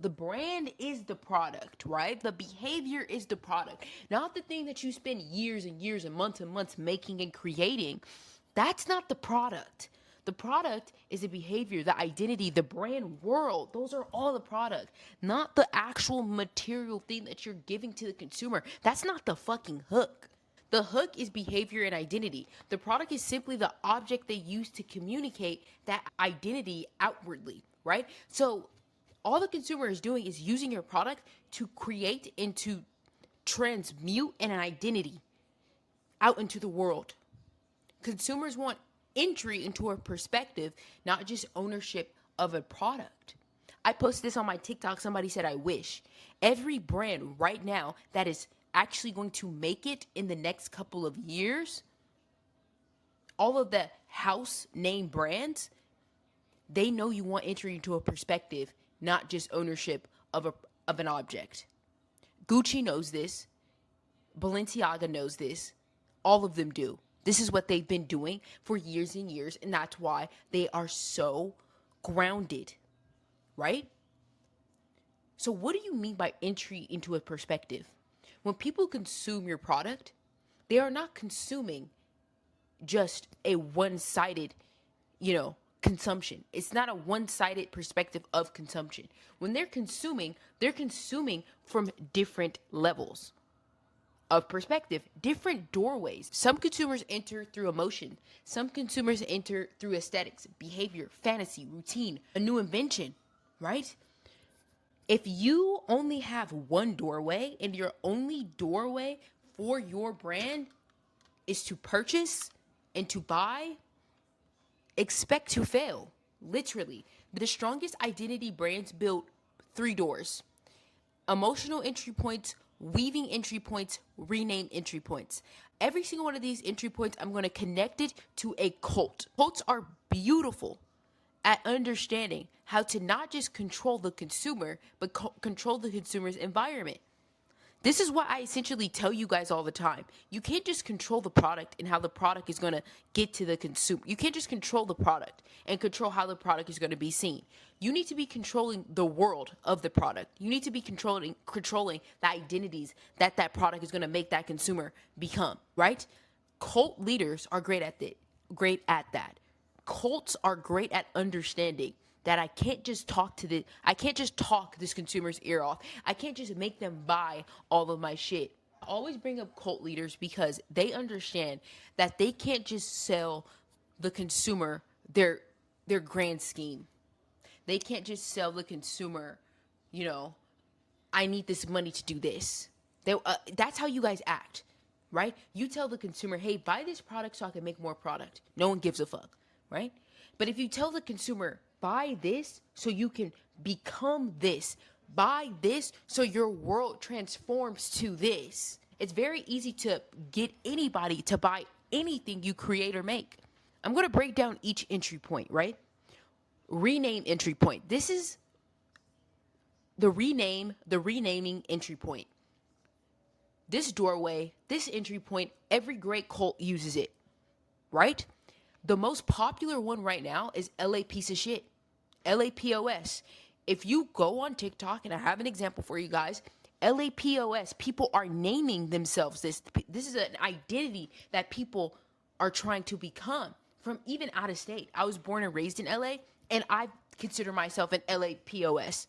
The brand is the product, right? The behavior is the product, not the thing that you spend years and years and months making and creating. That's not the product. The product is the behavior, the identity, the brand world. Those are all the product, not the actual material thing that you're giving to the consumer. That's not the fucking hook. The hook is behavior and identity. The product is simply the object they use to communicate that identity outwardly, right? So all the consumer is doing is using your product to create and to transmute an identity out into the world. Consumers want entry into a perspective, not just ownership of a product. I posted this on my TikTok. Somebody said, I wish every brand right now that is actually going to make it in the next couple of years, all of the house name brands, they know you want entry into a perspective, not just ownership of an object. Gucci knows this. Balenciaga knows this. All of them do. This is what they've been doing for years and years, and that's why they are so grounded, right? So what do you mean by entry into a perspective? When people consume your product, they are not consuming just a one-sided, consumption. It's not a one-sided perspective of consumption. When they're consuming from different levels of perspective, different doorways. Some consumers enter through emotion. Some consumers enter through aesthetics, behavior, fantasy, routine, a new invention, right? If you only have one doorway and your only doorway for your brand is to purchase and to buy, expect to fail. Literally. The strongest identity brands build 3 doors: emotional entry points, weaving entry points, rename entry points. Every single one of these entry points, I'm going to connect it to a cult. Cults are beautiful at understanding how to not just control the consumer, but control the consumer's environment. This is what I essentially tell you guys all the time. You can't just control the product and how the product is going to get to the consumer. You can't just control the product and control how the product is going to be seen. You need to be controlling the world of the product. You need to be controlling the identities that product is going to make that consumer become, right? Cult leaders are great at that. Cults are great at understanding that I can't just talk this consumer's ear off. I can't just make them buy all of my shit. I always bring up cult leaders because they understand that they can't just sell the consumer their grand scheme. They can't just sell the consumer, I need this money to do this. That's how you guys act, right? You tell the consumer, hey, buy this product so I can make more product. No one gives a fuck, right? But if you tell the consumer, buy this so you can become this, buy this so your world transforms to this, it's very easy to get anybody to buy anything you create or make. I'm going to break down each entry point, right? Rename entry point. This is the renaming entry point. This doorway, this entry point, every great cult uses it, right? The most popular one right now is LA piece of shit. LAPOS. If you go on TikTok, and I have an example for you guys, LAPOS, people are naming themselves this. This is an identity that people are trying to become from even out of state. I was born and raised in LA, and I consider myself an LAPOS,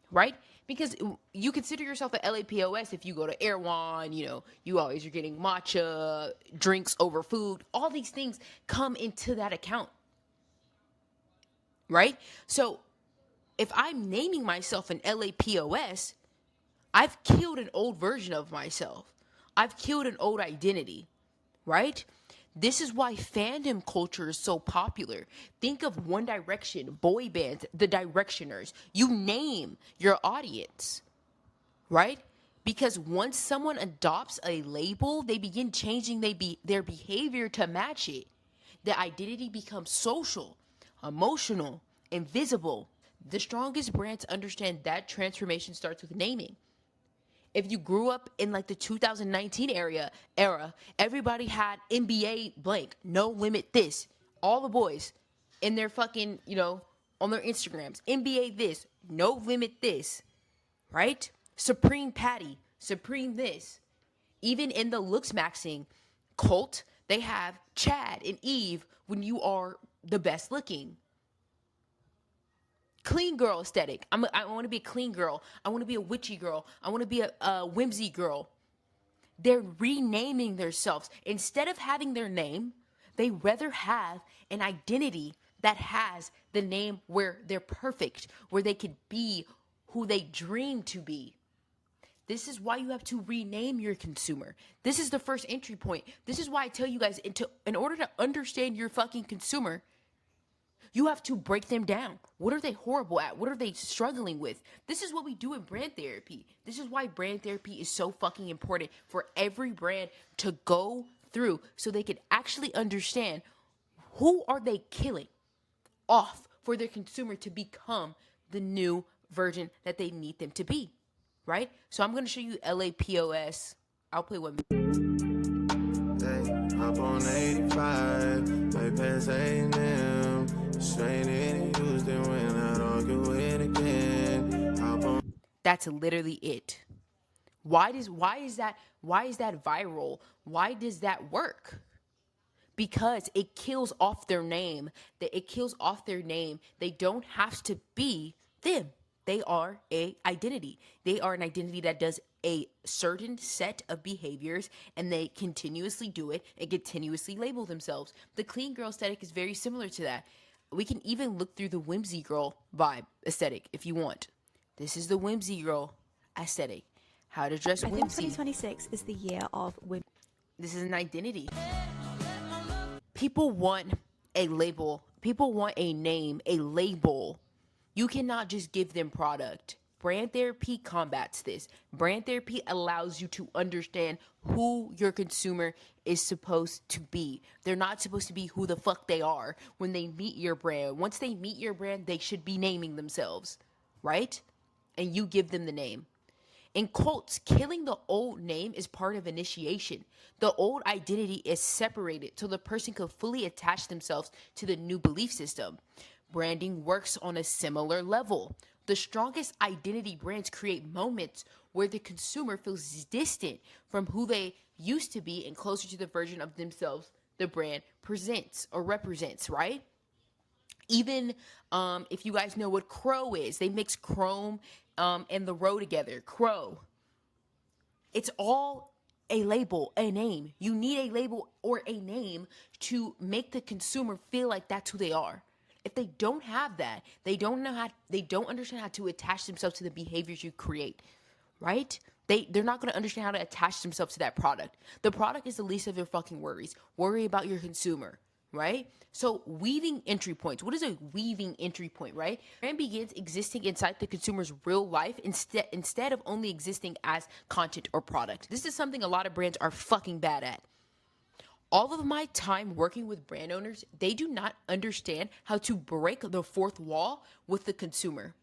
right? Because you consider yourself an LAPOS if you go to Erewhon, you always are getting matcha, drinks over food. All these things come into that account, right? So if I'm naming myself an LAPOS, I've killed an old version of myself. I've killed an old identity, right? This is why fandom culture is so popular. Think of One Direction, boy bands, the Directioners. You name your audience, right? Because once someone adopts a label, they begin changing their behavior to match it. The identity becomes social, emotional, and visible. The strongest brands understand that transformation starts with naming. If you grew up in like the 2019 era, everybody had NBA blank, no limit this. All the boys in their fucking, on their Instagrams, NBA this, no limit this, right? Supreme Patty, Supreme this. Even in the looks maxing cult, they have Chad and Eve when you are the best looking. Clean girl aesthetic. I want to be a clean girl. I want to be a witchy girl. I want to be a whimsy girl. They're renaming themselves. Instead of having their name, they rather have an identity that has the name where they're perfect, where they could be who they dream to be. This is why you have to rename your consumer. This is the first entry point. This is why I tell you guys, in order to understand your fucking consumer, you have to break them down. What are they horrible at? What are they struggling with? This is what we do in brand therapy. This is why brand therapy is so fucking important for every brand to go through so they can actually understand who are they killing off for their consumer to become the new version that they need them to be, right? So I'm going to show you LAPOS. I'll play one. Up on 85, way past A&M, straight in Houston when I don't go in again. That's literally it. Why is that viral? Why does that work? Because it kills off their name. It kills off their name. They don't have to be them. They are a identity. They are an identity that does a certain set of behaviors, and they continuously do it and continuously label themselves. The clean girl aesthetic is very similar to that. We can even look through the whimsy girl vibe aesthetic if you want. This is the whimsy girl aesthetic. How to dress whimsy. I think 2026 is the year of women. This is an identity. People want a label. People want a name, a label. You cannot just give them product. Brand therapy combats this. Brand therapy allows you to understand who your consumer is supposed to be. They're not supposed to be who the fuck they are when they meet your brand. Once they meet your brand, they should be naming themselves, right? And you give them the name. In cults, killing the old name is part of initiation. The old identity is separated so the person can fully attach themselves to the new belief system. Branding works on a similar level. The strongest identity brands create moments where the consumer feels distant from who they used to be and closer to the version of themselves the brand presents or represents, right? Even if you guys know what Crow is, they mix Chrome and the Row together. Crow. It's all a label, a name. You need a label or a name to make the consumer feel like that's who they are. If they don't have that, they don't understand how to attach themselves to the behaviors you create, right? They're not going to understand how to attach themselves to that product. The product is the least of their fucking worries. Worry about your consumer, right? So weaving entry points. What is a weaving entry point, right? Brand begins existing inside the consumer's real life instead of only existing as content or product. This is something a lot of brands are fucking bad at. All of my time working with brand owners, they do not understand how to break the fourth wall with the consumer,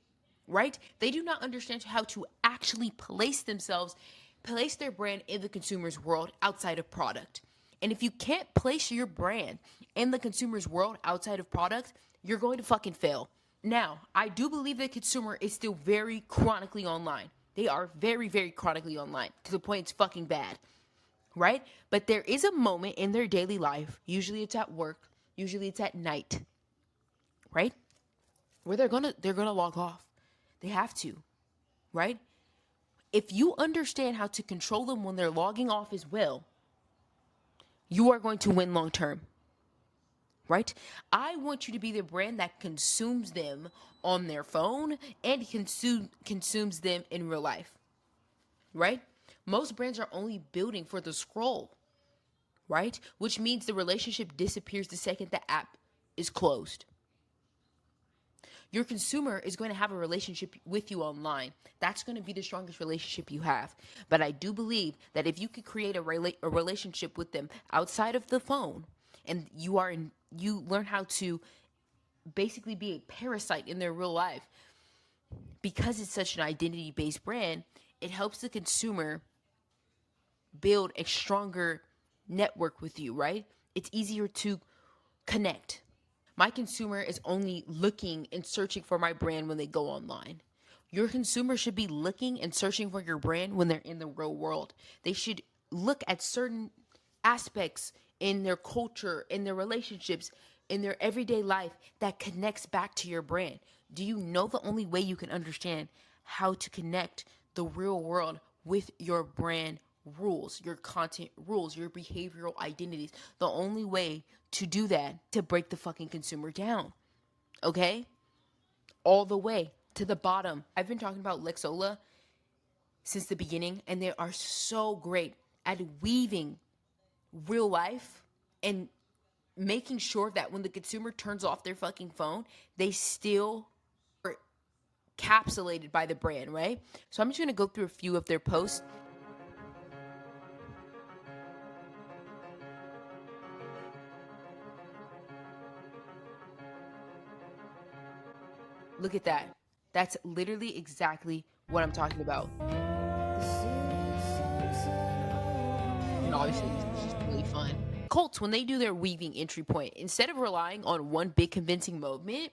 right? They do not understand how to actually place their brand in the consumer's world outside of product. And if you can't place your brand in the consumer's world outside of product, you're going to fucking fail. Now, I do believe the consumer is still very chronically online. They are very, very chronically online to the point it's fucking bad. Right? But there is a moment in their daily life, usually it's at work, usually it's at night, right? Where they're gonna log off. They have to, right? If you understand how to control them when they're logging off as well, you are going to win long term, right? I want you to be the brand that consumes them on their phone and consumes them in real life, right? Most brands are only building for the scroll, right? Which means the relationship disappears the second the app is closed. Your consumer is going to have a relationship with you online. That's going to be the strongest relationship you have. But I do believe that if you could create a relationship with them outside of the phone, and you learn how to basically be a parasite in their real life, because it's such an identity-based brand, it helps the consumer build a stronger network with you, right? It's easier to connect. My consumer is only looking and searching for my brand when they go online. Your consumer should be looking and searching for your brand when they're in the real world. They should look at certain aspects in their culture, in their relationships, in their everyday life that connects back to your brand. Do you know the only way you can understand how to connect the real world with your brand rules, your content rules, your behavioral identities? The only way to do that to break the fucking consumer down. Okay? All the way to the bottom. I've been talking about Lexola since the beginning, and they are so great at weaving real life and making sure that when the consumer turns off their fucking phone, they still are capsulated by the brand, right? So I'm just gonna go through a few of their posts. Look at that. That's literally exactly what I'm talking about. And obviously, it's just really fun. Cults, when they do their weaving entry point, instead of relying on one big convincing moment,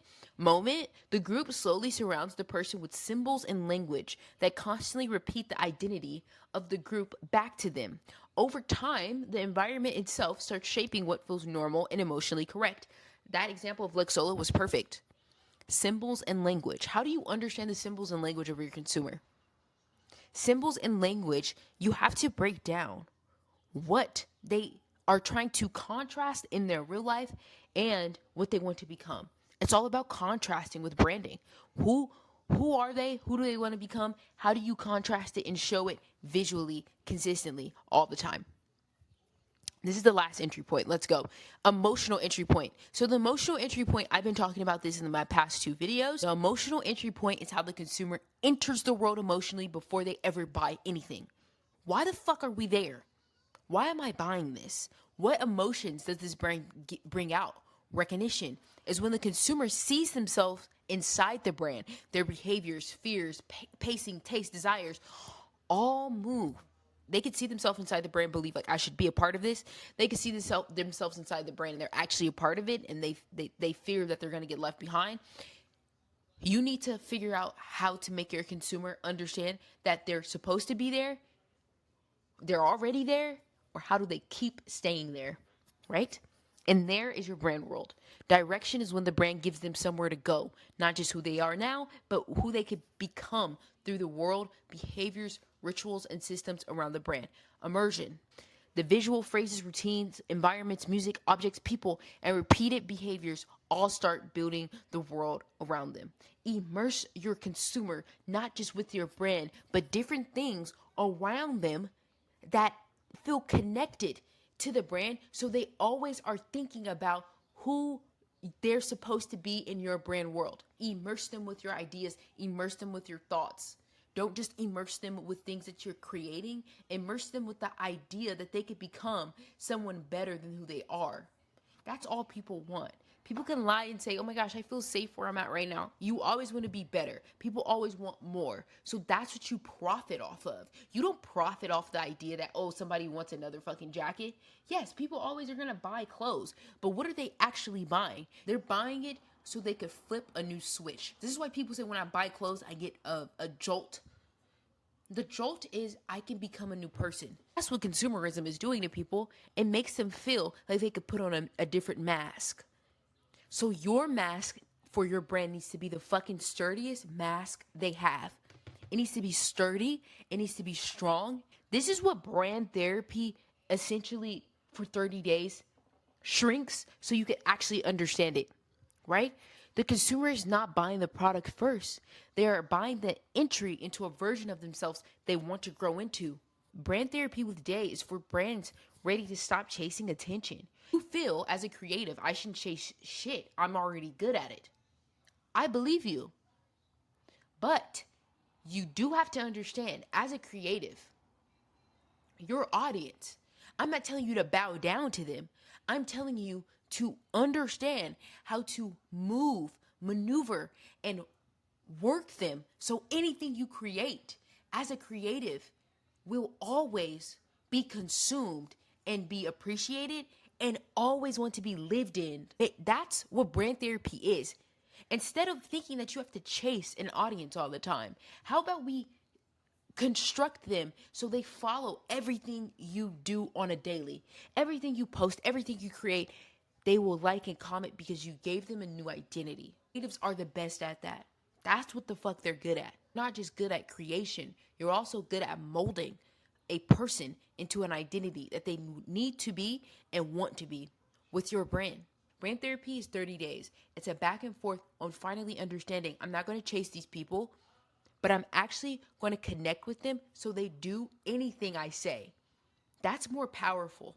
the group slowly surrounds the person with symbols and language that constantly repeat the identity of the group back to them. Over time, the environment itself starts shaping what feels normal and emotionally correct. That example of Lexola was perfect. Symbols and language. How do you understand the symbols and language of your consumer? Symbols and language, you have to break down what they are trying to contrast in their real life and what they want to become. It's all about contrasting with branding. Who are they? Who do they want to become? How do you contrast it and show it visually, consistently, all the time? This is the last entry point. Let's go. Emotional entry point. So the emotional entry point, I've been talking about this in my past 2 videos. The emotional entry point is how the consumer enters the world emotionally before they ever buy anything. Why the fuck are we there? Why am I buying this? What emotions does this brand bring out? Recognition is when the consumer sees themselves inside the brand. Their behaviors, fears, pacing, taste, desires all move. They could see themselves inside the brand, believe like I should be a part of this. They could see themselves inside the brand and they're actually a part of it, and they fear that they're going to get left behind. You need to figure out how to make your consumer understand that they're supposed to be there, they're already there, or how do they keep staying there, right? And there is your brand world. Direction is when the brand gives them somewhere to go, not just who they are now, but who they could become through the world, behaviors, rituals, and systems around the brand. Immersion. The visual phrases, routines, environments, music, objects, people, and repeated behaviors all start building the world around them. Immerse your consumer, not just with your brand, but different things around them that feel connected to the brand, so they always are thinking about who they're supposed to be in your brand world. Immerse them with your ideas, immerse them with your thoughts. Don't just immerse them with things that you're creating. Immerse them with the idea that they could become someone better than who they are. That's all people want. People can lie and say, oh my gosh, I feel safe where I'm at right now. You always want to be better. People always want more. So that's what you profit off of. You don't profit off the idea that, oh, somebody wants another fucking jacket. Yes, people always are going to buy clothes. But what are they actually buying? They're buying it so they could flip a new switch. This is why people say when I buy clothes, I get a jolt. The jolt is I can become a new person. That's what consumerism is doing to people. It makes them feel like they could put on a different mask. So your mask for your brand needs to be the fucking sturdiest mask they have. It needs to be sturdy. It needs to be strong. This is what brand therapy essentially for 30 days shrinks so you can actually understand it, right? The consumer is not buying the product first. They are buying the entry into a version of themselves they want to grow into. Brand therapy with Day is for brands ready to stop chasing attention. You feel as a creative, I shouldn't chase shit. I'm already good at it. I believe you. But you do have to understand, as a creative, your audience, I'm not telling you to bow down to them. I'm telling you to understand how to move, maneuver, and work them so anything you create as a creative will always be consumed and be appreciated and always want to be lived in. That's what brand therapy is. Instead of thinking that you have to chase an audience all the time, how about we construct them so they follow everything you do on a daily? Everything you post, everything you create, they will like and comment because you gave them a new identity. Creatives are the best at that. That's what the fuck they're good at. Not just good at creation, you're also good at molding a person into an identity that they need to be and want to be with your brand. Brand therapy is 30 days. It's a back and forth on finally understanding I'm not going to chase these people, but I'm actually going to connect with them so they do anything I say. That's more powerful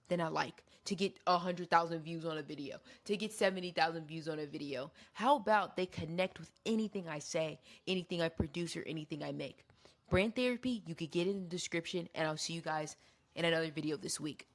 than I like to get 100,000 views on a video, to get 70,000 views on a video. How about they connect with anything I say, anything I produce, or anything I make? Brand therapy, you could get it in the description, and I'll see you guys in another video this week.